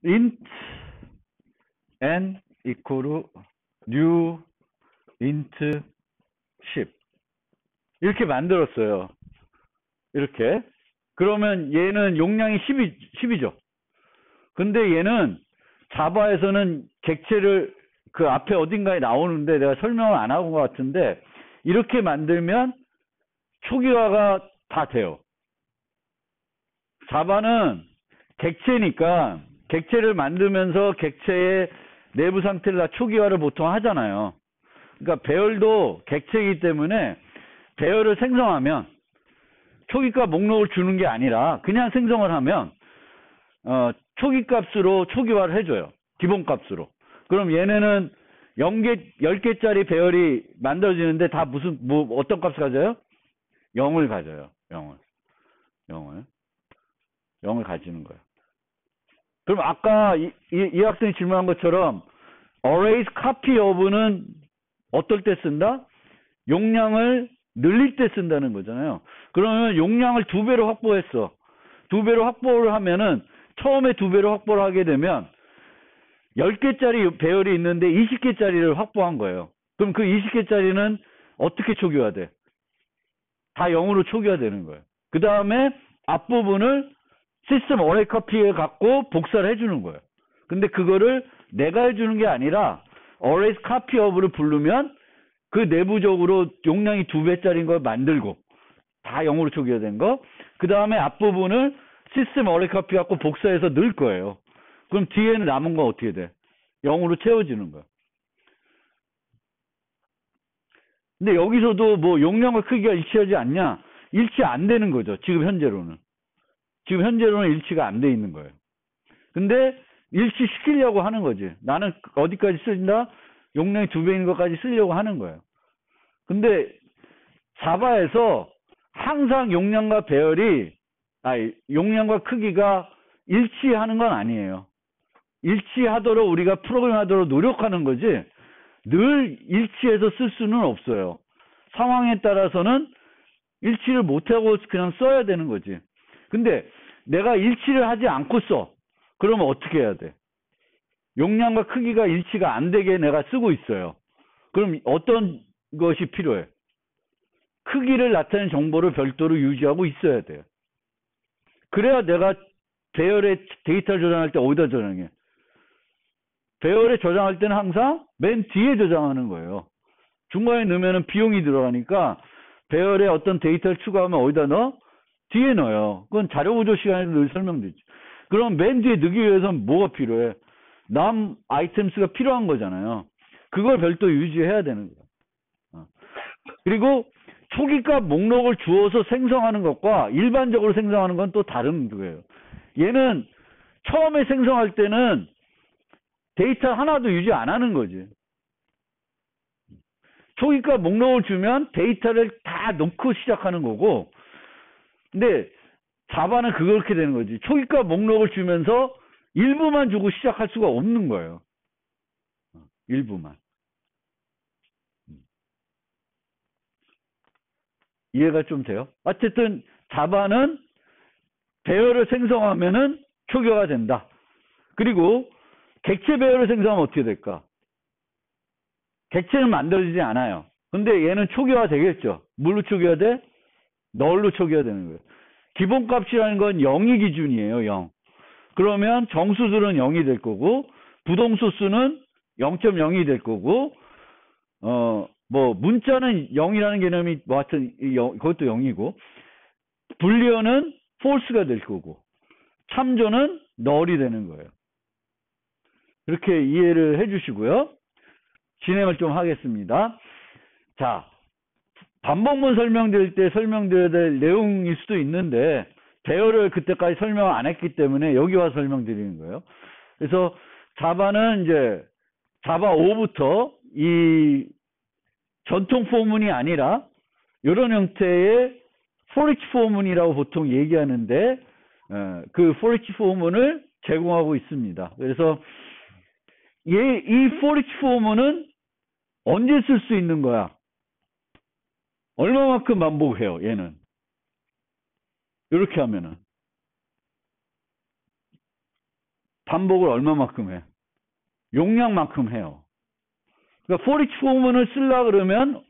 int n equal new int 10 이렇게 만들었어요. 이렇게. 그러면 얘는 용량이 10이죠. 근데 얘는 자바에서는 객체를 그 앞에 어딘가에 나오는데 내가 설명을 안 하고 것 같은데 이렇게 만들면 초기화가 다 돼요. 자바는 객체니까 객체를 만들면서 객체의 내부 상태를 다 초기화를 보통 하잖아요. 그러니까 배열도 객체이기 때문에 배열을 생성하면 초기값 목록을 주는 게 아니라 그냥 생성을 하면 초기값으로 초기화를 해줘요. 기본값으로. 그럼 얘네는 10개짜리 배열이 만들어지는데 다 어떤 값을 가져요? 0을 가져요. 0을 가지는 거예요. 그럼 아까 이 학생이 질문한 것처럼 arrays copy of는 어떨 때 쓴다? 용량을 늘릴 때 쓴다는 거잖아요. 그러면 용량을 2배로 확보했어. 2배로 확보를 하면은 처음에 2배로 확보를 하게 되면 10개짜리 배열이 있는데 20개짜리를 확보한 거예요. 그럼 그 20개짜리는 어떻게 초기화돼? 다 0으로 초기화되는 거예요. 그 다음에 앞부분을 시스템 어레이 커피에 갖고 복사를 해주는 거예요. 근데 그거를 내가 해주는 게 아니라 어레이 커피 업을 부르면 그 내부적으로 용량이 2배짜리인 걸 만들고 다 0으로 초기화된 거. 그 다음에 앞부분을 시스템 어레이 커피 갖고 복사해서 넣을 거예요. 그럼 뒤에는 남은 건 어떻게 돼? 0으로 채워지는 거야. 근데 여기서도 뭐 용량과 크기가 일치하지 않냐? 일치 안 되는 거죠. 지금 현재로는 일치가 안 돼 있는 거예요. 근데 일치시키려고 하는 거지. 나는 어디까지 쓴다? 용량이 2배인 것까지 쓰려고 하는 거예요. 근데 자바에서 항상 용량과 용량과 크기가 일치하는 건 아니에요. 일치하도록 우리가 프로그램하도록 노력하는 거지 늘 일치해서 쓸 수는 없어요. 상황에 따라서는 일치를 못하고 그냥 써야 되는 거지. 근데 내가 일치를 하지 않고 써. 그러면 어떻게 해야 돼? 용량과 크기가 일치가 안 되게 내가 쓰고 있어요. 그럼 어떤 것이 필요해? 크기를 나타내는 정보를 별도로 유지하고 있어야 돼요. 그래야 내가 배열의 데이터를 저장할 때 어디다 저장해? 배열에 저장할 때는 항상 맨 뒤에 저장하는 거예요. 중간에 넣으면 비용이 들어가니까 배열에 어떤 데이터를 추가하면 어디다 넣어? 뒤에 넣어요. 그건 자료 구조 시간에도 늘 설명되죠. 그럼 맨 뒤에 넣기 위해서는 뭐가 필요해? 남 아이템스가 필요한 거잖아요. 그걸 별도 유지해야 되는 거예요. 그리고 초기값 목록을 주어서 생성하는 것과 일반적으로 생성하는 건 또 다른 거예요. 얘는 처음에 생성할 때는 데이터 하나도 유지 안 하는 거지. 초기값 목록을 주면 데이터를 다 넣고 시작하는 거고, 근데 자바는 그렇게 되는 거지. 초기값 목록을 주면서 일부만 주고 시작할 수가 없는 거예요. 일부만. 이해가 좀 돼요? 어쨌든 자바는 배열을 생성하면은 초기화가 된다. 그리고 객체 배열을 생성하면 어떻게 될까? 객체는 만들어지지 않아요. 근데 얘는 초기화 되겠죠. 뭘로 초기화 돼? 널로 초기화 되는 거예요. 기본값이라는 건 0이 기준이에요. 0. 그러면 정수들은 0이 될 거고 부동수 수는 0.0이 될 거고 뭐 문자는 0이라는 개념이 뭐 하여튼 그것도 0이고 불리언은 false가 될 거고 참조는 null이 되는 거예요. 그렇게 이해를 해 주시고요. 진행을 좀 하겠습니다. 자, 반복문 설명드릴 때 설명드려야 될 내용일 수도 있는데 배열을 그때까지 설명을 안 했기 때문에 여기 와서 설명드리는 거예요. 그래서 자바는 이제 자바 5부터 이 전통 포문이 아니라 이런 형태의 포리치 포문이라고 보통 얘기하는데 그 포리치 포문을 제공하고 있습니다. 그래서 이 포리치 포문은 언제 쓸 수 있는 거야? 얼마만큼 반복해요, 얘는? 이렇게 하면은. 반복을 얼마만큼 해? 용량만큼 해요. 그러니까 for each 포문을 쓰려고 그러면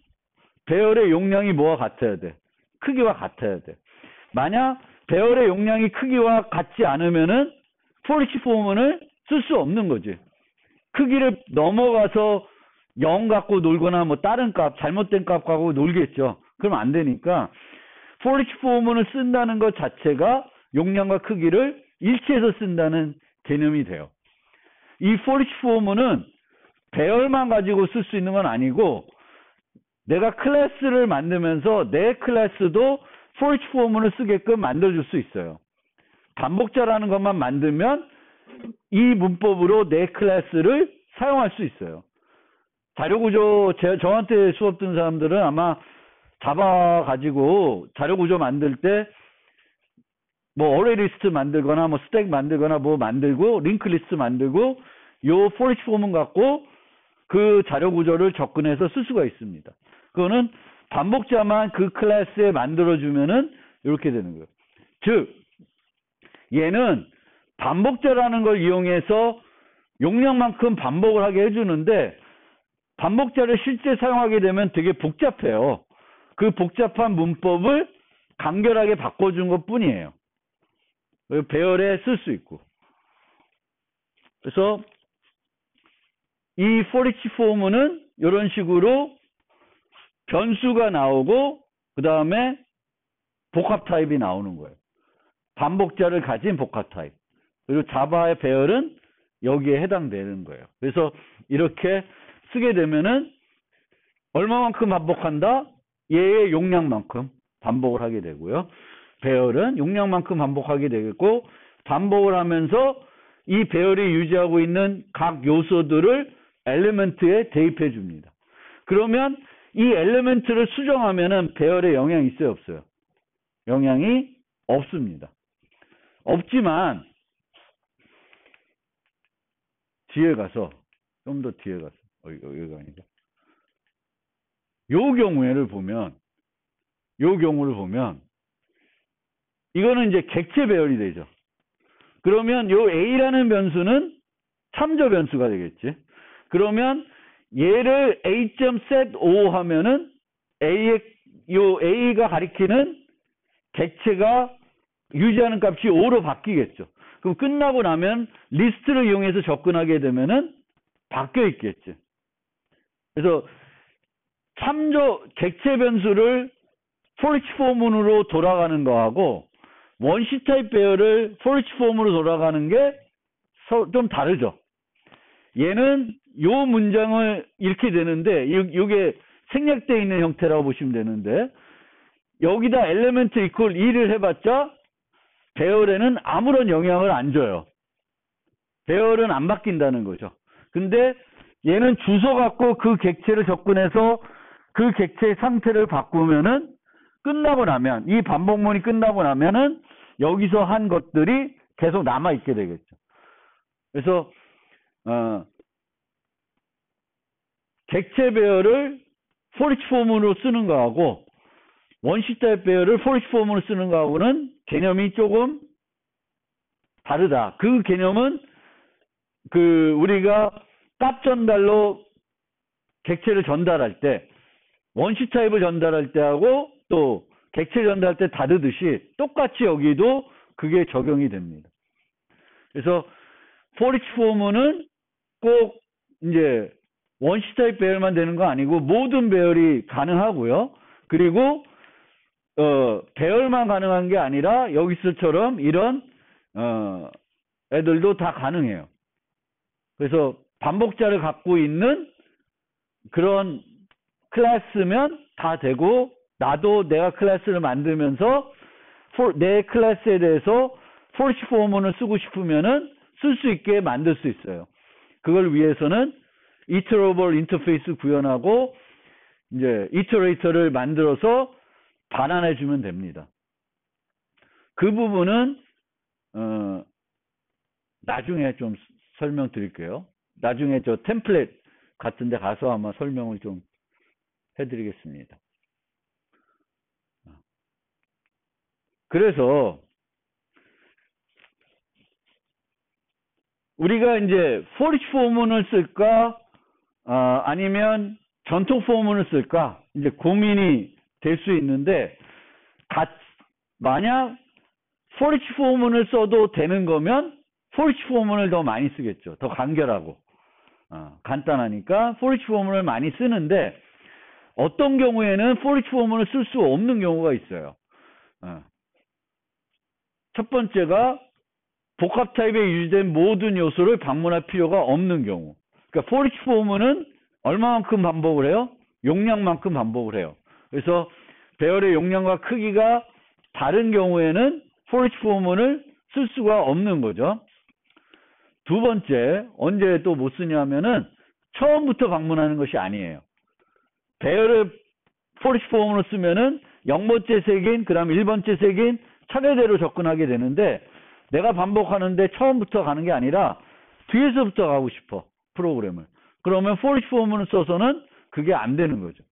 배열의 용량이 뭐와 같아야 돼? 크기와 같아야 돼. 만약 배열의 용량이 크기와 같지 않으면은 for each 포문을 쓸 수 없는 거지. 크기를 넘어가서 0 갖고 놀거나 뭐 다른 값, 잘못된 값 갖고 놀겠죠. 그럼 안 되니까 for each 포문을 쓴다는 것 자체가 용량과 크기를 일치해서 쓴다는 개념이 돼요. 이 for each 포문은 배열만 가지고 쓸 수 있는 건 아니고 내가 클래스를 만들면서 내 클래스도 for each 포문을 쓰게끔 만들어줄 수 있어요. 반복자라는 것만 만들면 이 문법으로 내 클래스를 사용할 수 있어요. 자료구조, 저한테 수업 듣는 사람들은 아마 자바 가지고 자료구조 만들 때 뭐 어레이 리스트 만들거나 뭐 스택 만들거나 뭐 만들고 링크 리스트 만들고 요 for each 포문 갖고 그 자료구조를 접근해서 쓸 수가 있습니다. 그거는 반복자만 그 클래스에 만들어주면은 이렇게 되는 거예요. 즉, 얘는 반복자라는 걸 이용해서 용량만큼 반복을 하게 해주는데 반복자를 실제 사용하게 되면 되게 복잡해요. 그 복잡한 문법을 간결하게 바꿔준 것 뿐이에요. 배열에 쓸 수 있고. 그래서 이 for each 포문은 이런 식으로 변수가 나오고 그 다음에 복합 타입이 나오는 거예요. 반복자를 가진 복합 타입. 그리고 자바의 배열은 여기에 해당되는 거예요. 그래서 이렇게 쓰게 되면은 얼마만큼 반복한다? 얘의 용량만큼 반복을 하게 되고요. 배열은 용량만큼 반복하게 되겠고 반복을 하면서 이 배열이 유지하고 있는 각 요소들을 엘리멘트에 대입해 줍니다. 그러면 이 엘리멘트를 수정하면은 배열에 영향이 있어요, 없어요? 영향이 없습니다. 없지만 뒤에 가서 좀 더 뒤에 가서 여기가 아니고 요 경우를 보면 이거는 이제 객체 배열이 되죠. 그러면 요 A라는 변수는 참조 변수가 되겠지. 그러면 얘를 A.set5 하면은 요 A가 가리키는 객체가 유지하는 값이 5로 바뀌겠죠. 그럼 끝나고 나면 리스트를 이용해서 접근하게 되면은 바뀌어 있겠지. 그래서 참조 객체 변수를 for each 포문으로 돌아가는 거하고 원시 타입 배열을 for each 폼으로 돌아가는 게 좀 다르죠. 얘는 요 문장을 이렇게 되는데 이게 생략되어 있는 형태라고 보시면 되는데 여기다 엘리멘트 이퀄 2를 해봤자 배열에는 아무런 영향을 안 줘요. 배열은 안 바뀐다는 거죠. 근데 얘는 주소 갖고 그 객체를 접근해서 그 객체의 상태를 바꾸면은 끝나고 나면 이 반복문이 끝나고 나면은 여기서 한 것들이 계속 남아 있게 되겠죠. 그래서 객체 배열을 for each 폼으로 쓰는 거하고 원시 타입 배열을 for each 폼으로 쓰는 거하고는 개념이 조금 다르다. 그 개념은 우리가 값 전달로 객체를 전달할 때 원시 타입을 전달할 때하고 또 객체 전달할 때 다르듯이 똑같이 여기도 그게 적용이 됩니다. 그래서 for each 폼은 꼭 이제 원시 타입 배열만 되는 거 아니고 모든 배열이 가능하고요. 그리고 배열만 가능한 게 아니라 여기서처럼 이런 애들도 다 가능해요. 그래서 반복자를 갖고 있는 그런 클래스면 다 되고 나도 내가 클래스를 만들면서 내 클래스에 대해서 for each 포문을 쓰고 싶으면은 쓸 수 있게 만들 수 있어요. 그걸 위해서는 iterable 인터페이스 구현하고 이제 이터레이터를 만들어서 반환해 주면 됩니다. 그 부분은 나중에 좀 설명드릴게요. 나중에 저 템플릿 같은 데 가서 아마 설명을 좀 해드리겠습니다. 그래서 우리가 이제 for each for문을 쓸까, 아니면 전통 for문을 쓸까, 이제 고민이 될 수 있는데, 만약 for each for문을 써도 되는 거면 for each for문을 더 많이 쓰겠죠. 더 간결하고. 간단하니까 for each for문을 많이 쓰는데, 어떤 경우에는 for each for문을 쓸 수 없는 경우가 있어요. 첫 번째가 복합 타입에 유지된 모든 요소를 방문할 필요가 없는 경우. 그러니까 for each for문은 얼마만큼 반복을 해요? 용량만큼 반복을 해요. 그래서 배열의 용량과 크기가 다른 경우에는 for each for문을 쓸 수가 없는 거죠. 두 번째, 언제 또 못 쓰냐면은 처음부터 방문하는 것이 아니에요. 배열을 for each for문으로 쓰면은 0번째 색인, 그 다음 1번째 색인 차례대로 접근하게 되는데, 내가 반복하는데 처음부터 가는 게 아니라 뒤에서부터 가고 싶어, 프로그램을. 그러면 for each for문을 써서는 그게 안 되는 거죠.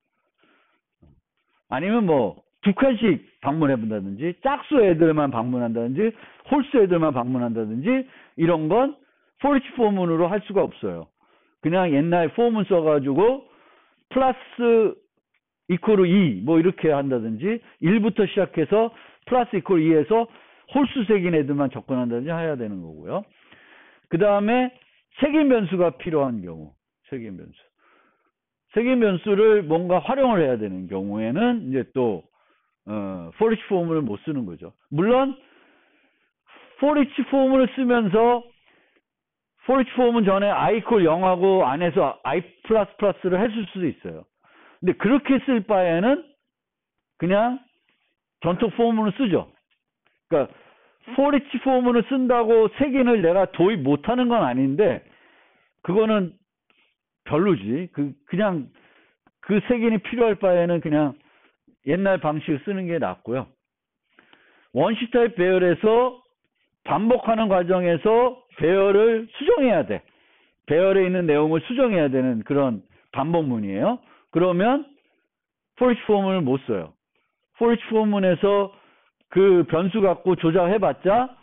아니면 뭐 두 칸씩 방문해 본다든지, 짝수 애들만 방문한다든지, 홀수 애들만 방문한다든지, 이런 건 for each for문으로 할 수가 없어요. 그냥 옛날 for문 써가지고 플러스 이퀄 2 뭐 이렇게 한다든지, 1부터 시작해서 플러스 이퀄 2에서 홀수색인 애들만 접근한다든지 해야 되는 거고요. 그 다음에 색인 변수가 필요한 경우, 색인 변수. 색인 변수를 뭔가 활용을 해야 되는 경우에는 이제 또 for each for문을 못 쓰는 거죠. 물론 for each for문을 쓰면서 for each for문 전에 i 이퀄 0하고 안에서 i 플러스 플러스를 했을 수도 있어요. 근데 그렇게 쓸 바에는 그냥 전통 for문을 쓰죠. 그러니까 for each for문을 쓴다고 색인을 내가 도입 못하는 건 아닌데, 그거는 별로지. 그냥 그 색인이 필요할 바에는 그냥 옛날 방식을 쓰는 게 낫고요. 원시 타입 배열에서 반복하는 과정에서 배열을 수정해야 돼. 배열에 있는 내용을 수정해야 되는 그런 반복문이에요. 그러면 for each for문을 못 써요. for each for문에서 그 변수 갖고 조작해봤자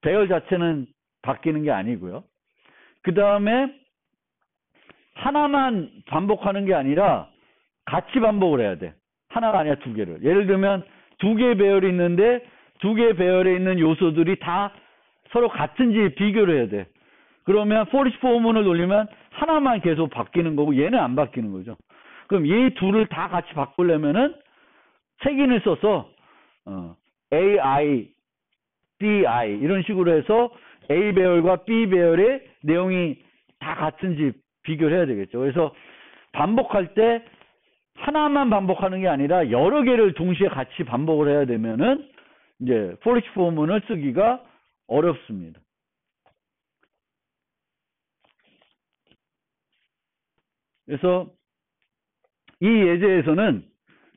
배열 자체는 바뀌는 게 아니고요. 그 다음에 하나만 반복하는 게 아니라 같이 반복을 해야 돼. 하나가 아니라 두 개를. 예를 들면 두 개의 배열이 있는데 두 개의 배열에 있는 요소들이 다 서로 같은지 비교를 해야 돼. 그러면 for each for문을 돌리면 하나만 계속 바뀌는 거고 얘는 안 바뀌는 거죠. 그럼 이 둘을 다 같이 바꾸려면은 색인을 써서 AI, BI 이런 식으로 해서 A 배열과 B 배열의 내용이 다 같은지 비교를 해야 되겠죠. 그래서 반복할 때 하나만 반복하는 게 아니라 여러 개를 동시에 같이 반복을 해야 되면은 이제 for each for문을 쓰기가 어렵습니다. 그래서 이 예제에서는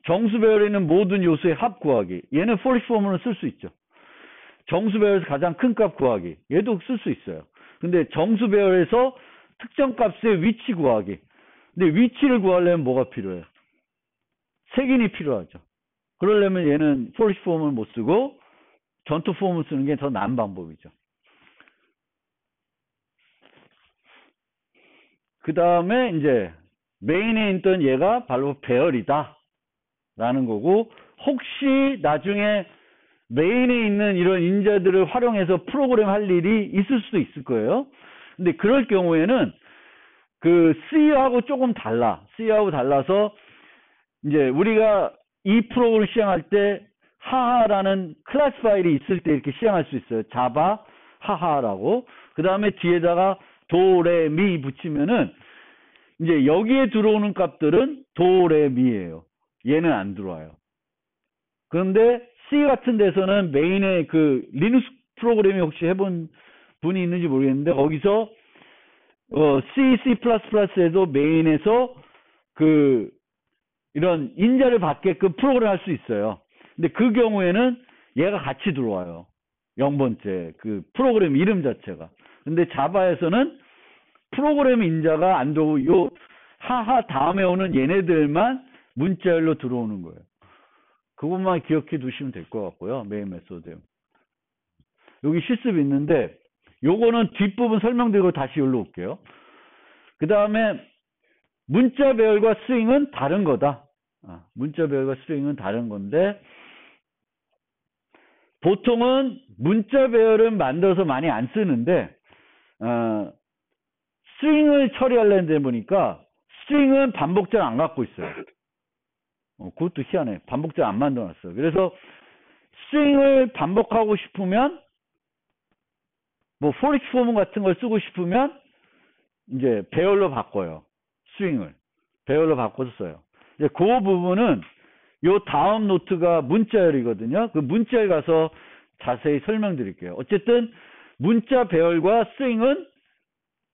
정수 배열에 있는 모든 요소의 합 구하기. 얘는 for each for문을 쓸 수 있죠. 정수 배열에서 가장 큰 값 구하기. 얘도 쓸 수 있어요. 근데 정수 배열에서 특정 값의 위치 구하기. 근데 위치를 구하려면 뭐가 필요해요? 색인이 필요하죠. 그러려면 얘는 for each for문을 못 쓰고 전투 for문 쓰는 게 더 나은 방법이죠. 그 다음에 이제 메인에 있던 얘가 바로 배열이다 라는 거고, 혹시 나중에 메인에 있는 이런 인자들을 활용해서 프로그램 할 일이 있을 수도 있을 거예요. 근데 그럴 경우에는 그 C하고 조금 달라. C하고 달라서 이제 우리가 이 프로그램을 시행할 때 하하라는 클래스 파일이 있을 때 이렇게 시행할 수 있어요. 자바 하하라고. 그 다음에 뒤에다가 도, 레, 미 붙이면은 이제 여기에 들어오는 값들은 도, 레, 미예요. 얘는 안 들어와요. 그런데 C 같은 데서는 메인에 그 리눅스 프로그램이 혹시 해본 분이 있는지 모르겠는데, 거기서 C, C++에도 메인에서 그 이런 인자를 받게끔 프로그램 할 수 있어요. 근데 그 경우에는 얘가 같이 들어와요. 0번째 그 프로그램 이름 자체가. 근데 자바에서는 프로그램 인자가 안 들어오고 요 하하 다음에 오는 얘네들만 문자열로 들어오는 거예요. 그것만 기억해 두시면 될 것 같고요. 메인 메소드. 여기 실습 있는데 요거는 뒷부분 설명드리고 다시 여기로 올게요. 그 다음에 문자 배열과 스트링은 다른 거다. 문자 배열과 스트링은 다른 건데, 보통은 문자 배열은 만들어서 많이 안 쓰는데, 스트링을 처리하려는데 보니까 스트링은 반복자를 안 갖고 있어요. 그것도 희한해. 반복자를 안 만들어놨어요. 그래서 스트링을 반복하고 싶으면, 뭐 for each form 같은 걸 쓰고 싶으면 이제 배열로 바꿔요. 스트링을 배열로 바꿔서 써요. 이제 그 부분은 요 다음 노트가 문자열이거든요. 그 문자열 가서 자세히 설명드릴게요. 어쨌든 문자 배열과 스트링은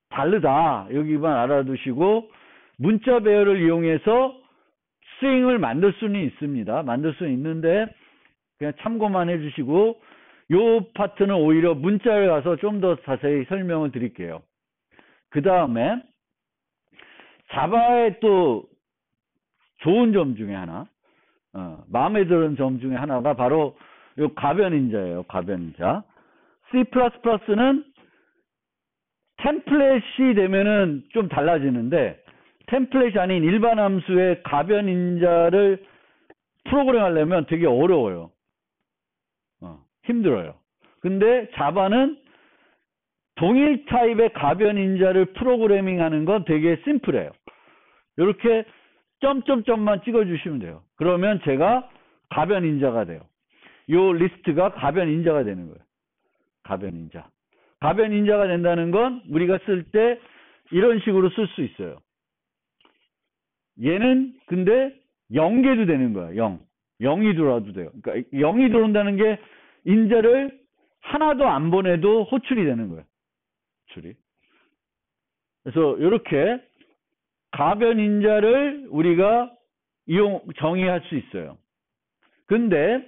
다르다. 여기만 알아두시고, 문자 배열을 이용해서 스트링을 만들 수는 있습니다. 만들 수는 있는데 그냥 참고만 해주시고, 요 파트는 오히려 문자열 가서 좀 더 자세히 설명을 드릴게요. 그 다음에 자바의 또 좋은 점 중에 하나, 마음에 드는 점 중에 하나가 바로 요 가변인자예요. 가변인자. C++는 템플릿이 되면은 좀 달라지는데, 템플릿이 아닌 일반 함수의 가변인자를 프로그램하려면 되게 어려워요. 힘들어요. 근데 자바는 동일 타입의 가변인자를 프로그래밍하는 건 되게 심플해요. 이렇게 점점점만 찍어주시면 돼요. 그러면 제가 가변인자가 돼요. 요 리스트가 가변인자가 되는 거예요. 가변인자. 가변인자가 된다는 건 우리가 쓸 때 이런 식으로 쓸 수 있어요. 얘는 근데 0개도 되는 거야. 0. 0이 들어와도 돼요. 그러니까 0이 들어온다는 게 인자를 하나도 안 보내도 호출이 되는 거예요. 호출이. 그래서 이렇게 가변인자를 우리가 정의할 수 있어요. 근데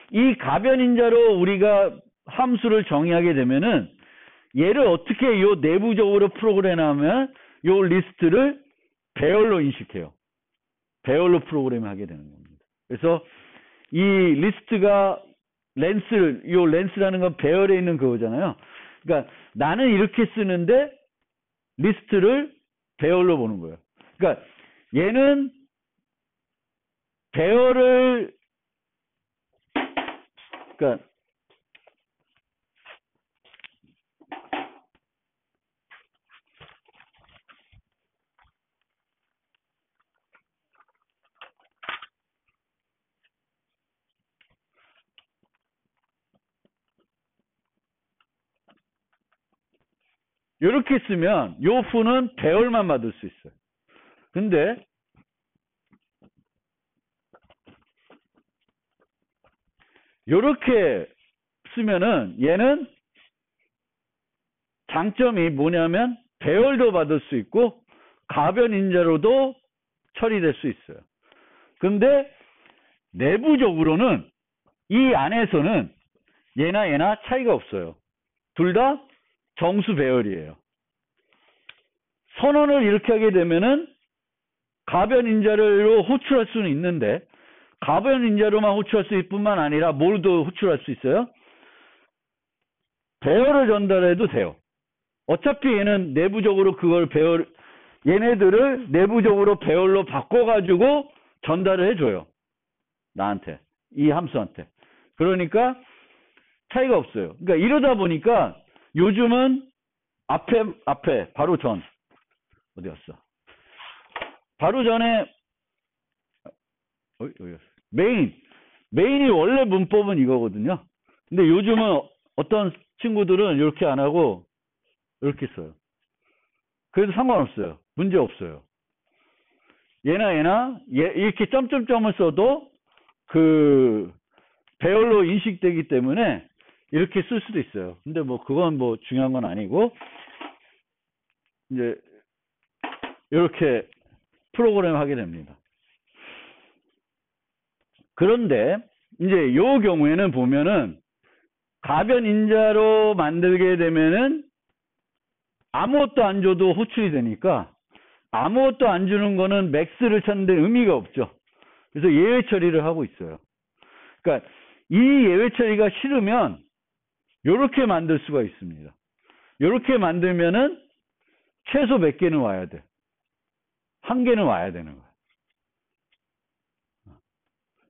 이 가변인자로 우리가 함수를 정의하게 되면은 얘를 어떻게 요 내부적으로 프로그램하면 요 리스트를 배열로 인식해요. 배열로 프로그램하게 되는 겁니다. 그래서 이 리스트가 요 렌스라는 건 배열에 있는 그거잖아요. 그러니까 나는 이렇게 쓰는데 리스트를 배열로 보는 거예요. 그러니까 얘는 배열을, 그러니까 이렇게 쓰면 요 f는 배열만 받을 수 있어요. 근데 이렇게 쓰면은 얘는 장점이 뭐냐면 배열도 받을 수 있고 가변인자로도 처리될 수 있어요. 근데 내부적으로는 이 안에서는 얘나 차이가 없어요. 둘 다 정수 배열이에요. 선언을 이렇게 하게 되면은 가변인자로 호출할 수는 있는데, 가변인자로만 호출할 수 있을 뿐만 아니라 뭘도 호출할 수 있어요? 배열을 전달해도 돼요. 어차피 얘는 내부적으로 얘네들을 내부적으로 배열로 바꿔가지고 전달을 해줘요. 나한테. 이 함수한테. 그러니까 차이가 없어요. 그러니까 이러다 보니까 요즘은 앞에 바로 전 어디였어? 바로 전에 메인이 원래 문법은 이거거든요. 근데 요즘은 어떤 친구들은 이렇게 안 하고 이렇게 써요. 그래도 상관없어요. 문제 없어요. 얘나 이렇게 점점점을 써도 그 배열로 인식되기 때문에 이렇게 쓸 수도 있어요. 근데 뭐 그건 뭐 중요한 건 아니고, 이제 이렇게 프로그램 하게 됩니다. 그런데 이제 요 경우에는 보면은 가변인자로 만들게 되면은 아무것도 안 줘도 호출이 되니까, 아무것도 안 주는 거는 맥스를 찾는데 의미가 없죠. 그래서 예외 처리를 하고 있어요. 그러니까 이 예외 처리가 싫으면 요렇게 만들 수가 있습니다. 요렇게 만들면은 최소 몇 개는 와야 돼? 한 개는 와야 되는 거야.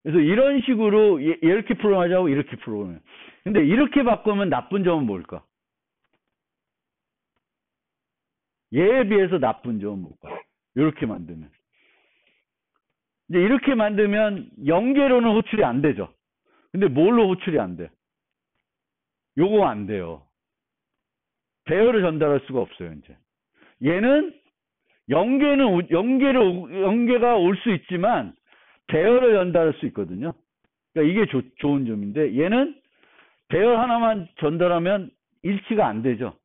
그래서 이런 식으로 이렇게 프로그램하자고 이렇게 프로그램해. 근데 이렇게 바꾸면 나쁜 점은 뭘까? 얘에 비해서 나쁜 점은 뭘까? 이렇게 만들면. 이제 이렇게 만들면 0개로는 호출이 안 되죠. 근데 뭘로 호출이 안 돼? 요거 안 돼요. 배열을 전달할 수가 없어요, 이제. 얘는 0개가 올 수 있지만 배열을 전달할 수 있거든요. 그러니까 이게 좋은 점인데 얘는 배열 하나만 전달하면 일치가 안 되죠.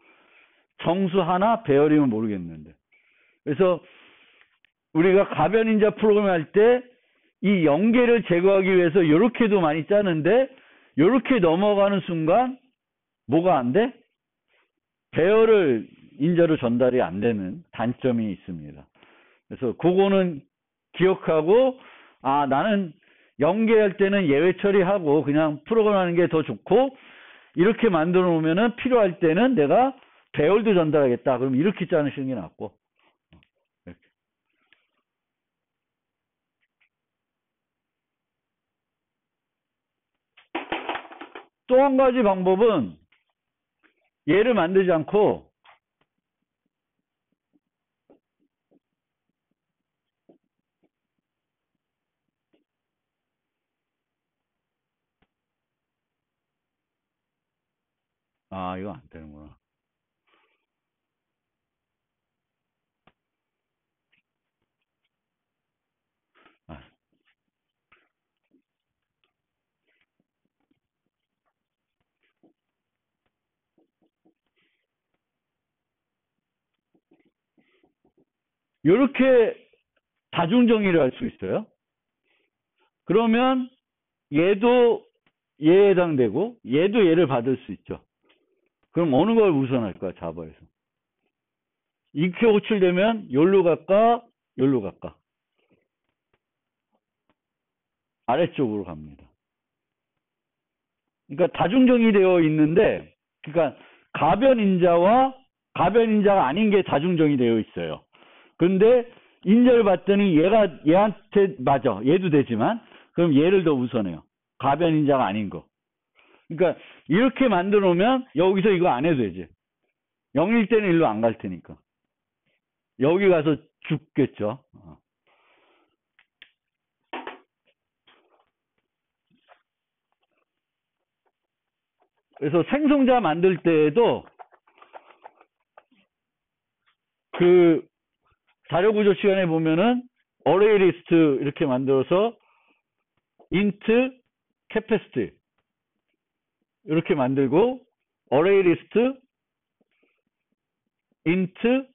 정수 하나 배열이면 모르겠는데. 그래서 우리가 가변인자 프로그램 할 때 이 0개를 제거하기 위해서 이렇게도 많이 짜는데 이렇게 넘어가는 순간 뭐가 안 돼? 배열을 인자로 전달이 안 되는 단점이 있습니다. 그래서 그거는 기억하고 나는 연계할 때는 예외 처리하고 그냥 프로그램 하는 게 더 좋고 이렇게 만들어 놓으면은 필요할 때는 내가 배열도 전달하겠다. 그럼 이렇게 짜시는 게 낫고. 이렇게. 또 한 가지 방법은 얘를 만들지 않고 이거 안 되는구나. 이렇게 다중정의를 할 수 있어요. 그러면 얘도 얘에 해당되고 얘도 얘를 받을 수 있죠. 그럼 어느 걸 우선할까? 자바에서. 이렇게 호출되면 여기로 갈까? 여기로 갈까? 아래쪽으로 갑니다. 그러니까 다중정의되어 있는데 그러니까 가변인자와 가변인자가 아닌 게 다중정의되어 있어요. 그런데 인자를 봤더니 얘한테 맞아. 얘도 되지만 그럼 얘를 더 우선해요. 가변인자가 아닌 거. 그러니까 이렇게 만들어 놓으면 여기서 이거 안 해도 되지. 0일 때는 일로 안 갈 테니까. 여기 가서 죽겠죠. 그래서 생성자 만들 때에도 그 자료 구조 시간에 보면은 어레이 리스트 이렇게 만들어서 int capacity 이렇게 만들고 어레이 리스트 int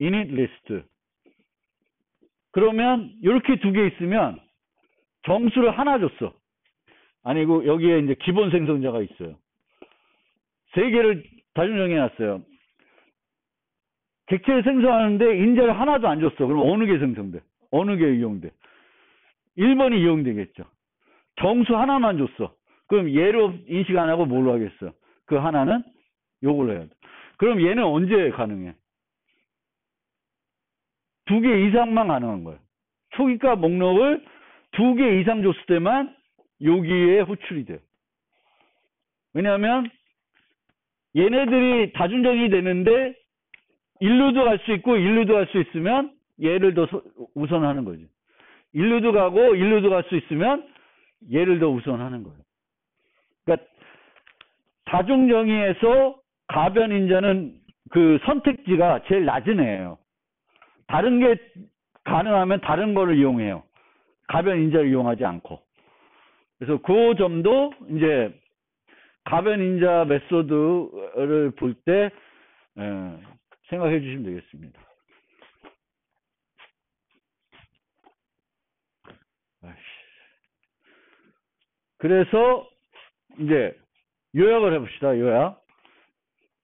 init list 그러면 이렇게 두 개 있으면 정수를 하나 줬어. 아니고 여기에 이제 기본 생성자가 있어요. 세 개를 다중정해 놨어요. 객체를 생성하는데 인자를 하나도 안 줬어. 그럼 어느 게 생성돼? 어느 게 이용돼? 1번이 이용되겠죠. 정수 하나만 줬어. 그럼 얘로 인식 안 하고 뭘로 하겠어? 그 하나는 요걸로 해야 돼. 그럼 얘는 언제 가능해? 2개 이상만 가능한 거예요. 초기가 목록을 2개 이상 줬을 때만 여기에 호출이 돼요. 왜냐하면 얘네들이 다중정이 되는데 일루도 갈 수 있고 일루도 갈 수 있으면 얘를 더 우선하는 거지. 일루도 가고 일루도 갈 수 있으면 얘를 더 우선하는 거예요. 그러니까 다중정의에서 가변인자는 그 선택지가 제일 낮은 애예요. 다른 게 가능하면 다른 거를 이용해요. 가변인자를 이용하지 않고. 그래서 그 점도 이제 가변인자 메소드를 볼 때 생각해 주시면 되겠습니다. 그래서 이제 요약을 해봅시다. 요약.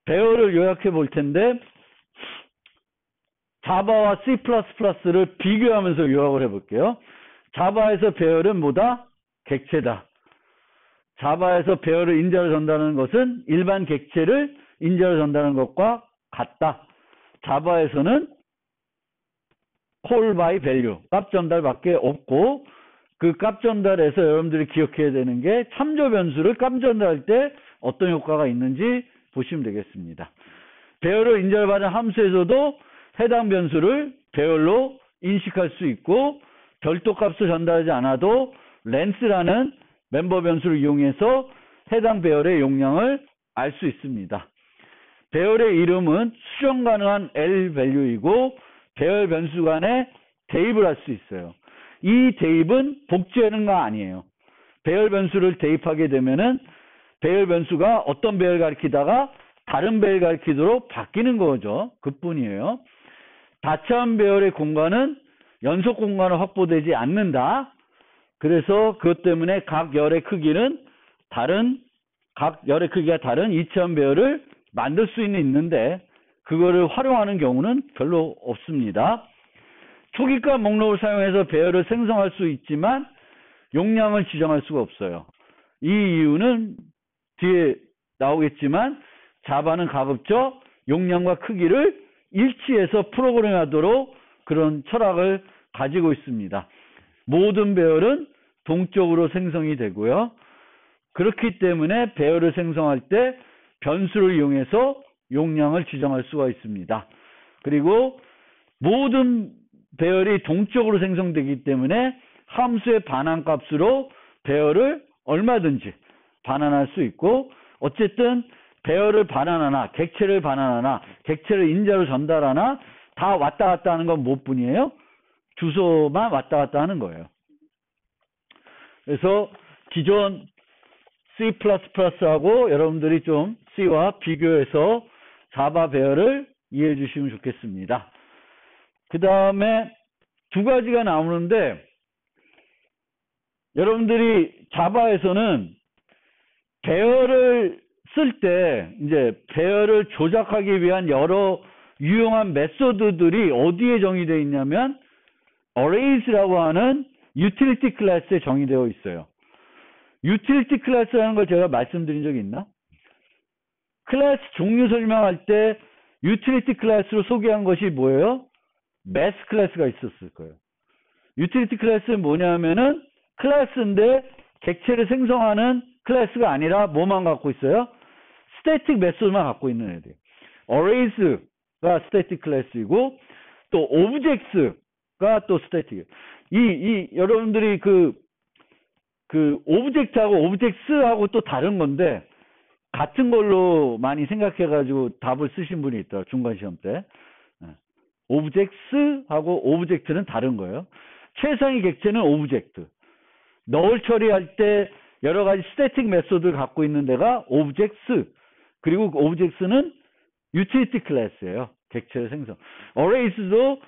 배열을 요약해 볼 텐데 자바와 C++를 비교하면서 요약을 해볼게요. 자바에서 배열은 뭐다? 객체다. 자바에서 배열을 인자로 전달하는 것은 일반 객체를 인자로 전달하는 것과 같다. 자바에서는 call by value, 값 전달밖에 없고 그 값 전달에서 여러분들이 기억해야 되는 게 참조 변수를 값 전달할 때 어떤 효과가 있는지 보시면 되겠습니다. 배열을 인자받은 함수에서도 해당 변수를 배열로 인식할 수 있고 별도 값을 전달하지 않아도 렌스라는 멤버 변수를 이용해서 해당 배열의 용량을 알 수 있습니다. 배열의 이름은 수정 가능한 L 밸류이고 배열 변수 간에 대입을 할 수 있어요. 이 대입은 복제하는 거 아니에요. 배열 변수를 대입하게 되면은 배열 변수가 어떤 배열 가리키다가 다른 배열 가리키도록 바뀌는 거죠. 그뿐이에요. 다차원 배열의 공간은 연속 공간으로 확보되지 않는다. 그래서 그것 때문에 각 열의 크기는 각 열의 크기가 다른 이차원 배열을 만들 수 있는데 그거를 활용하는 경우는 별로 없습니다. 초기값 목록을 사용해서 배열을 생성할 수 있지만 용량을 지정할 수가 없어요. 이 이유는 뒤에 나오겠지만 자바는 가급적 용량과 크기를 일치해서 프로그램하도록 그런 철학을 가지고 있습니다. 모든 배열은 동적으로 생성이 되고요. 그렇기 때문에 배열을 생성할 때 변수를 이용해서 용량을 지정할 수가 있습니다. 그리고 모든 배열이 동적으로 생성되기 때문에 함수의 반환값으로 배열을 얼마든지 반환할 수 있고 어쨌든 배열을 반환하나 객체를 반환하나 객체를 인자로 전달하나 다 왔다 갔다 하는 건 무엇뿐이에요? 주소만 왔다 갔다 하는 거예요. 그래서 기존 C++하고 여러분들이 좀 C와 비교해서 자바 배열을 이해해 주시면 좋겠습니다. 그 다음에 두 가지가 나오는데 여러분들이 자바에서는 배열을 쓸 때 이제 배열을 조작하기 위한 여러 유용한 메소드들이 어디에 정의되어 있냐면 arrays라고 하는 utility 클래스에 정의되어 있어요. utility 클래스라는 걸 제가 말씀드린 적이 있나? 클래스 종류 설명할 때 utility 클래스로 소개한 것이 뭐예요? mass 클래스가 있었을 거예요. utility 클래스는 뭐냐면은 클래스인데 객체를 생성하는 클래스가 아니라 뭐만 갖고 있어요? static 메소드만 갖고 있는 애들. arrays가 static 클래스이고 또 objects가 또 static. 여러분들이 그 오브젝트하고 오브젝트하고 또 다른 건데 같은 걸로 많이 생각해가지고 답을 쓰신 분이 있더라고요. 중간 시험 때. 오브젝트하고 오브젝트는 다른 거예요. 최상위 객체는 오브젝트. 널 처리할 때 여러 가지 스태틱 메소드를 갖고 있는 데가 오브젝트. 그리고 오브젝트는 유틸리티 클래스예요. 객체를 생성. 어레이스도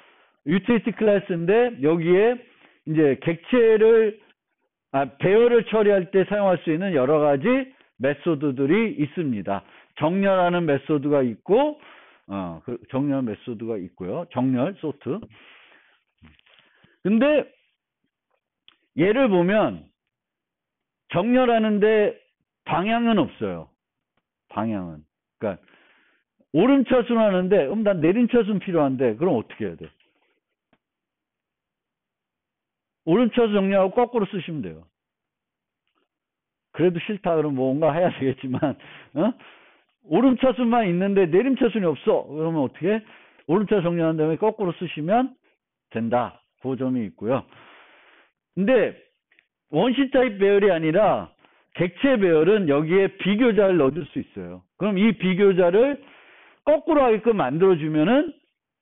유틸리티 클래스인데 여기에 이제 배열을 처리할 때 사용할 수 있는 여러 가지 메소드들이 있습니다. 정렬하는 메소드가 있고 정렬 메소드가 있고요. 정렬 소트. 근데 예를 보면 정렬하는데 방향은 없어요. 방향은. 그러니까 오름차순 하는데 난 내림차순 필요한데 그럼 어떻게 해야 돼? 오름차순 정렬하고 거꾸로 쓰시면 돼요. 그래도 싫다 그러면 뭔가 해야 되겠지만 오름차순만 있는데 내림차순이 없어. 그러면 어떻게? 오름차 정렬한 다음에 거꾸로 쓰시면 된다. 그 점이 있고요. 근데 원시 타입 배열이 아니라 객체 배열은 여기에 비교자를 넣어줄 수 있어요. 그럼 이 비교자를 거꾸로 하게끔 만들어주면은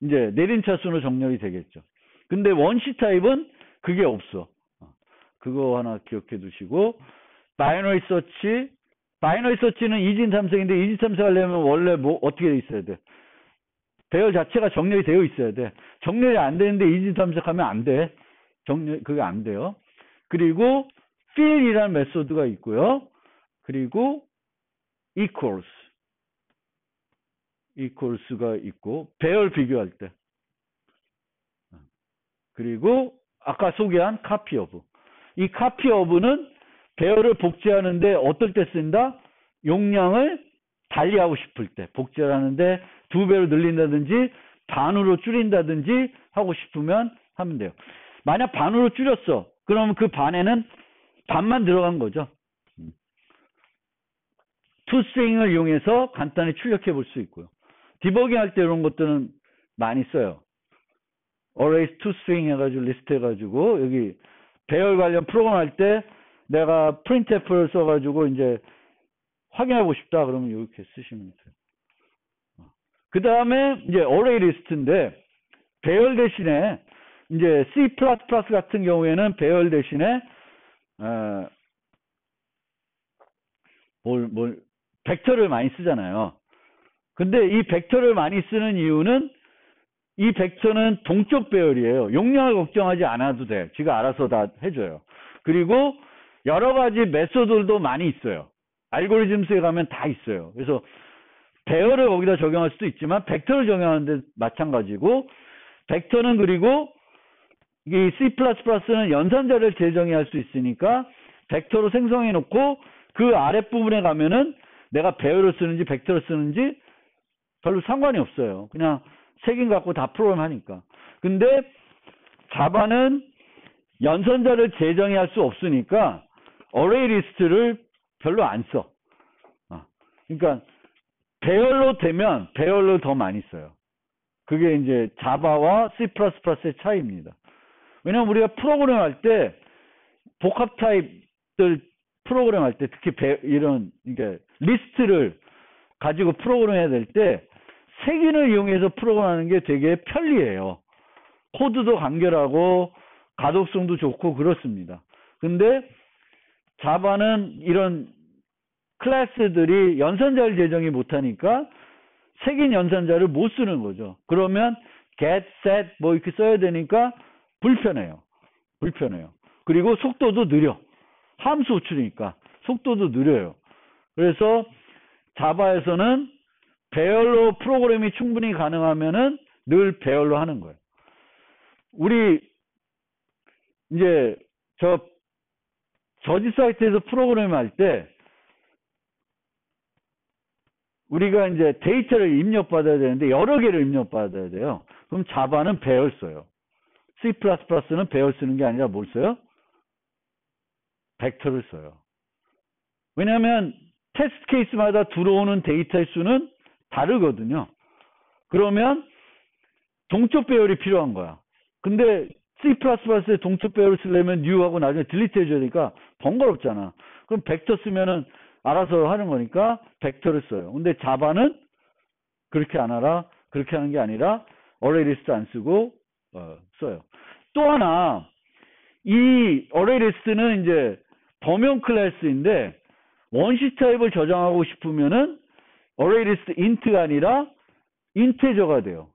이제 내림차순으로 정렬이 되겠죠. 근데 원시 타입은 그게 없어. 그거 하나 기억해 두시고 바이너리 서치는 이진 탐색인데 이진 탐색하려면 원래 어떻게 돼 있어야 돼? 배열 자체가 정렬이 되어 있어야 돼. 정렬이 안 되는데 이진 탐색하면 안 돼. 그게 안 돼요. 그리고 fill이라는 메소드가 있고요. 그리고 equals가 있고 배열 비교할 때. 그리고 아까 소개한 copy of. 이 copy of는 배열을 복제하는데 어떨 때 쓴다? 용량을 달리하고 싶을 때. 복제를 하는데 2배로 늘린다든지 반으로 줄인다든지 하고 싶으면 하면 돼요. 만약 반으로 줄였어. 그러면 그 반에는 반만 들어간 거죠. toString을 이용해서 간단히 출력해 볼 수 있고요. 디버깅 할 때 이런 것들은 많이 써요. arrays toString 해가지고 리스트 해가지고 여기 배열 관련 프로그램 할 때 내가 printf를 써가지고 이제 확인하고 싶다 그러면 이렇게 쓰시면 돼요. 그 다음에 이제 array 리스트인데 배열 대신에 이제 C++ 같은 경우에는 배열 대신에 벡터를 많이 쓰잖아요. 근데 이 벡터를 많이 쓰는 이유는 이 벡터는 동적 배열이에요. 용량을 걱정하지 않아도 돼. 지가 알아서 다 해줘요. 그리고 여러 가지 메소드들도 많이 있어요. 알고리즘스에 가면 다 있어요. 그래서 배열을 거기다 적용할 수도 있지만 벡터를 적용하는데 마찬가지고 벡터는 그리고 이 C++는 연산자를 재정의할 수 있으니까 벡터로 생성해 놓고 그 아랫부분에 가면은 내가 배열을 쓰는지 벡터를 쓰는지 별로 상관이 없어요. 그냥 색인 갖고 다 프로그램 하니까. 근데 자바는 연산자를 재정의할 수 없으니까 어레이 리스트를 별로 안 써. 그러니까 배열로 되면 배열로 더 많이 써요. 그게 이제 자바와 C++의 차이입니다. 왜냐면 우리가 프로그램 할 때 복합 타입들 프로그램 할 때 특히 이런 그러니까 리스트를 가지고 프로그램 해야 될 때 색인을 이용해서 프로그램 하는 게 되게 편리해요. 코드도 간결하고 가독성도 좋고 그렇습니다. 근데 자바는 이런 클래스들이 연산자를 재정의 못하니까 색인 연산자를 못 쓰는 거죠. 그러면 get, set 뭐 이렇게 써야 되니까 불편해요. 그리고 속도도 느려. 함수 호출이니까 속도도 느려요. 그래서 자바에서는 배열로 프로그램이 충분히 가능하면은 늘 배열로 하는 거예요. 우리 이제 저지 사이트에서 프로그램 할 때 우리가 이제 데이터를 입력받아야 되는데 여러 개를 입력받아야 돼요. 그럼 자바는 배열 써요. C++는 배열 쓰는 게 아니라 뭘 써요? 벡터를 써요. 왜냐하면 테스트 케이스마다 들어오는 데이터의 수는 다르거든요. 그러면 동적 배열이 필요한 거야. 근데 C++에 동적 배열을 쓰려면 new하고 나중에 딜리트 해줘야 되니까 번거롭잖아. 그럼 벡터 쓰면은 알아서 하는 거니까 벡터를 써요. 근데 자바는 그렇게 안 알아. 그렇게 하는 게 아니라 어레이 리스트 안 쓰고 써요. 또 하나 이 어레이 리스트는 이제 범용 클래스인데 원시 타입을 저장하고 싶으면은 어레이 리스트 int가 아니라 인테저가 돼요.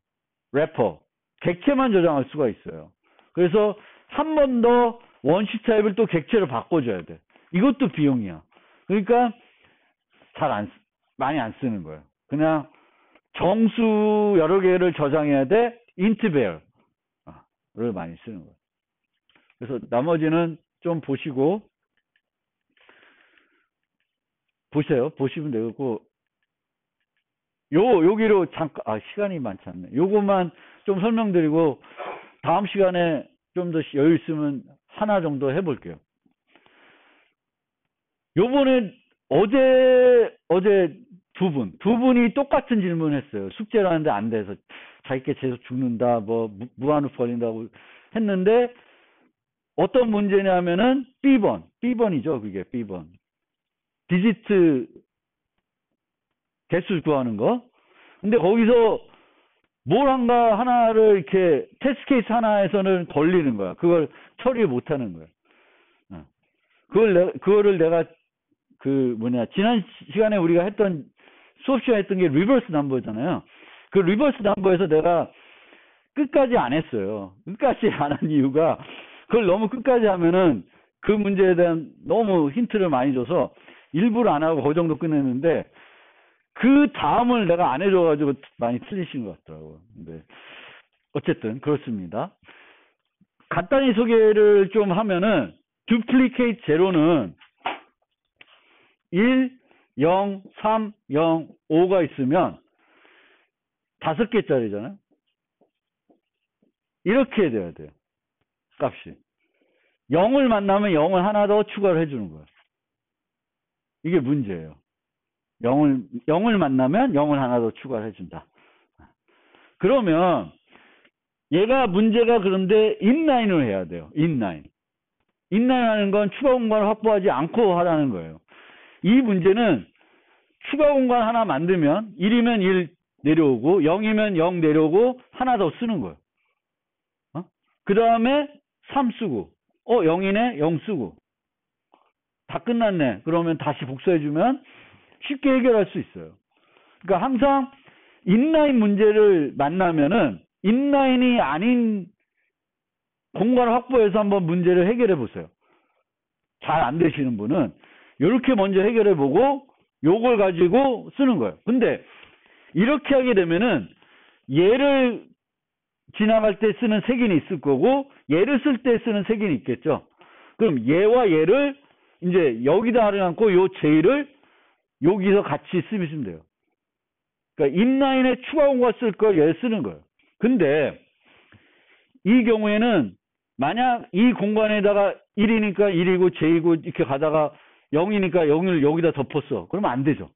래퍼 객체만 저장할 수가 있어요. 그래서 한 번 더 원시 타입을 또 객체로 바꿔줘야 돼. 이것도 비용이야. 그러니까 많이 안 쓰는 거예요. 그냥 정수 여러 개를 저장해야 돼. int 배열을 많이 쓰는 거예요. 그래서 나머지는 좀 보시고 보세요. 보시면 되고 여기로 잠깐 시간이 많지 않네. 요것만 좀 설명드리고 다음 시간에 좀 더 여유 있으면 하나 정도 해볼게요. 요번에 어제 두 분이 똑같은 질문을 했어요. 숙제를 하는데 안 돼서 자기께 계속 죽는다, 뭐 무한으로 걸린다고 했는데 어떤 문제냐면은 B번이죠. 그게 B번. 디지트 개수 구하는 거. 근데 거기서 뭘 한가 하나를 이렇게 테스트 케이스 하나에서는 걸리는 거야. 그걸 처리 못 하는 거야. 그거를 내가 지난 시간에 우리가 했던 수업 시간에 했던 게 리버스 넘버잖아요. 그 리버스 넘버에서 내가 끝까지 안 했어요. 끝까지 안 한 이유가 그걸 너무 끝까지 하면은 그 문제에 대한 너무 힌트를 많이 줘서 일부러 안 하고 그 정도 끝냈는데 그 다음을 내가 안 해줘가지고 많이 틀리신 것 같더라고요. 근데 어쨌든 그렇습니다. 간단히 소개를 좀 하면은 duplicate 제로는 1, 0, 3, 0, 5가 있으면 5개짜리잖아요. 이렇게 돼야 돼요. 값이. 0을 만나면 0을 하나 더 추가를 해주는 거예요. 이게 문제예요. 0을 만나면 0을 하나 더 추가를 해준다. 그러면 얘가 문제가 그런데 인라인을 해야 돼요. 인라인. 인라인 하는 건 추가 공간을 확보하지 않고 하라는 거예요. 이 문제는 추가 공간 하나 만들면 1이면 1 내려오고 0이면 0 내려오고 하나 더 쓰는 거예요. 그 다음에 3 쓰고 0이네 0 쓰고 다 끝났네. 그러면 다시 복사해주면 쉽게 해결할 수 있어요. 그러니까 항상 인라인 문제를 만나면은 인라인이 아닌 공간을 확보해서 한번 문제를 해결해 보세요. 잘 안 되시는 분은 이렇게 먼저 해결해 보고 요걸 가지고 쓰는 거예요. 근데 이렇게 하게 되면은 얘를 지나갈 때 쓰는 색인이 있을 거고 얘를 쓸 때 쓰는 색인이 있겠죠. 그럼 얘와 얘를 이제 여기다 할애놓고 요 J를 여기서 같이 쓰시면 돼요. 그러니까 인라인에 추가 공간 쓸 걸 얘 쓰는 거예요. 근데 이 경우에는 만약 이 공간에다가 1이니까 1이고 J이고 이렇게 가다가 0이니까 0을 여기다 덮었어. 그러면 안 되죠.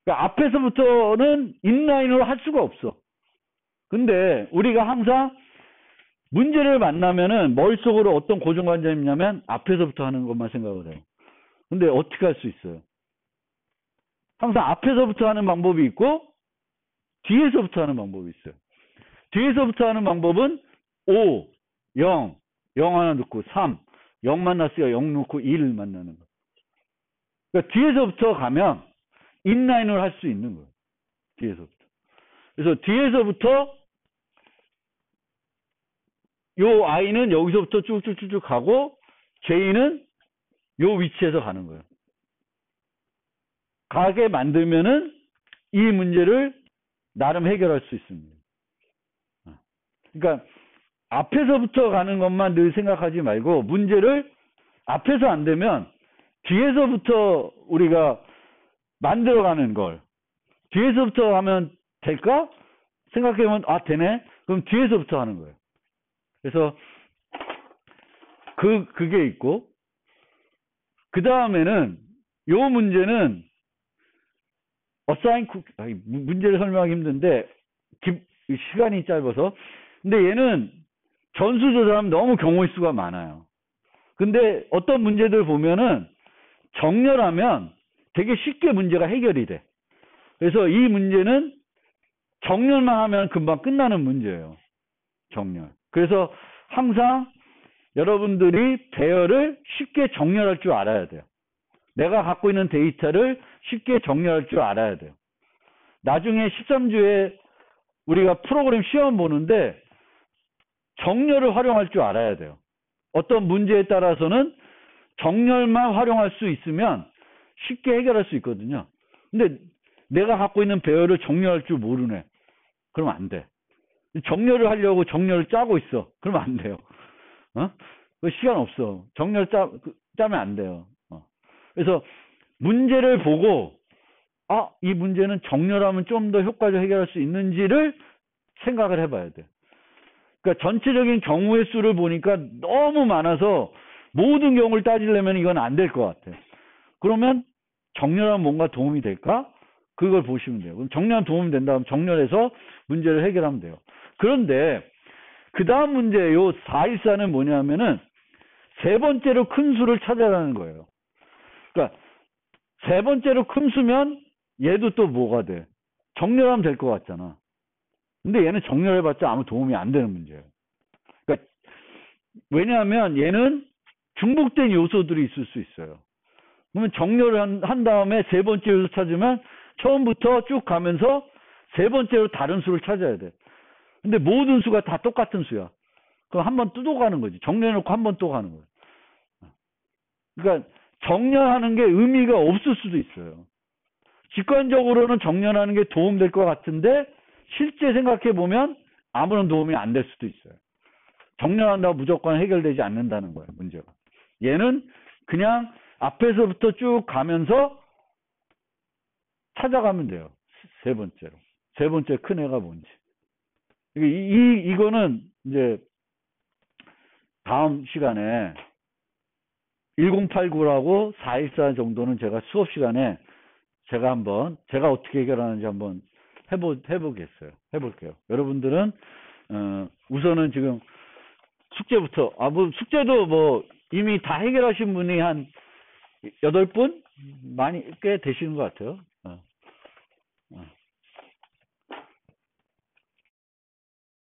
그러니까 앞에서부터는 인라인으로 할 수가 없어. 근데 우리가 항상 문제를 만나면은 머릿속으로 어떤 고정관념이 있냐면 앞에서부터 하는 것만 생각을 해요. 근데 어떻게 할 수 있어요? 항상 앞에서부터 하는 방법이 있고 뒤에서부터 하는 방법이 있어요. 뒤에서부터 하는 방법은 5, 0, 0 하나 넣고 3, 0 만났으니까 0 넣고 1 만나는 거. 그러니까 뒤에서부터 가면 인라인을 할 수 있는 거예요. 뒤에서부터. 그래서 뒤에서부터 요 I는 여기서부터 쭉쭉쭉쭉 가고 J는 요 위치에서 가는 거예요. 가게 만들면은 이 문제를 나름 해결할 수 있습니다. 그러니까 앞에서부터 가는 것만 늘 생각하지 말고 문제를 앞에서 안 되면 뒤에서부터 우리가 만들어가는 걸 뒤에서부터 하면 될까? 생각해보면 되네? 그럼 뒤에서부터 하는 거예요. 그래서 그게 있고 그 다음에는 요 문제는 문제를 설명하기 힘든데 시간이 짧아서 근데 얘는 전수조사하면 너무 경우의 수가 많아요. 근데 어떤 문제들 보면은 정렬하면 되게 쉽게 문제가 해결이 돼. 그래서 이 문제는 정렬만 하면 금방 끝나는 문제예요. 정렬. 그래서 항상 여러분들이 배열을 쉽게 정렬할 줄 알아야 돼요. 내가 갖고 있는 데이터를 쉽게 정렬할 줄 알아야 돼요. 나중에 13주에 우리가 프로그램 시험 보는데 정렬을 활용할 줄 알아야 돼요. 어떤 문제에 따라서는 정렬만 활용할 수 있으면 쉽게 해결할 수 있거든요. 근데 내가 갖고 있는 배열을 정렬할 줄 모르네. 그러면 안 돼. 정렬을 하려고 정렬을 짜고 있어. 그러면 안 돼요. 시간 없어. 정렬 짜면 안 돼요. 그래서 문제를 보고 이 문제는 정렬하면 좀 더 효과적으로 해결할 수 있는지를 생각을 해봐야 돼. 그러니까 전체적인 경우의 수를 보니까 너무 많아서 모든 경우를 따지려면 이건 안 될 것 같아. 그러면 정렬하면 뭔가 도움이 될까? 그걸 보시면 돼요. 그럼 정렬하면 도움이 된다면 정렬해서 문제를 해결하면 돼요. 그런데 그 다음 문제 요 414는 뭐냐면은 세 번째로 큰 수를 찾아라는 거예요. 그러니까 세 번째로 큰 수면 얘도 또 뭐가 돼? 정렬하면 될 것 같잖아. 근데 얘는 정렬해봤자 아무 도움이 안 되는 문제예요. 그러니까 왜냐하면 얘는 중복된 요소들이 있을 수 있어요. 그러면 정렬을 한 다음에 세 번째 요소 찾으면 처음부터 쭉 가면서 세 번째로 다른 수를 찾아야 돼. 근데 모든 수가 다 똑같은 수야. 그럼 한 번 또 가는 거지. 정렬해놓고 한 번 또 가는 거야. 그러니까 정렬하는 게 의미가 없을 수도 있어요. 직관적으로는 정렬하는 게 도움될 것 같은데 실제 생각해 보면 아무런 도움이 안 될 수도 있어요. 정렬한다고 무조건 해결되지 않는다는 거예요. 문제가. 얘는 그냥 앞에서부터 쭉 가면서 찾아가면 돼요. 세 번째로. 세 번째 큰 애가 뭔지. 이거는 이제 다음 시간에 1089라고 414 정도는 제가 수업 시간에 제가 어떻게 해결하는지 한번 해볼게요. 여러분들은, 우선은 지금 숙제부터, 뭐, 숙제도 뭐, 이미 다 해결하신 분이 한 8분? 꽤 되시는 것 같아요.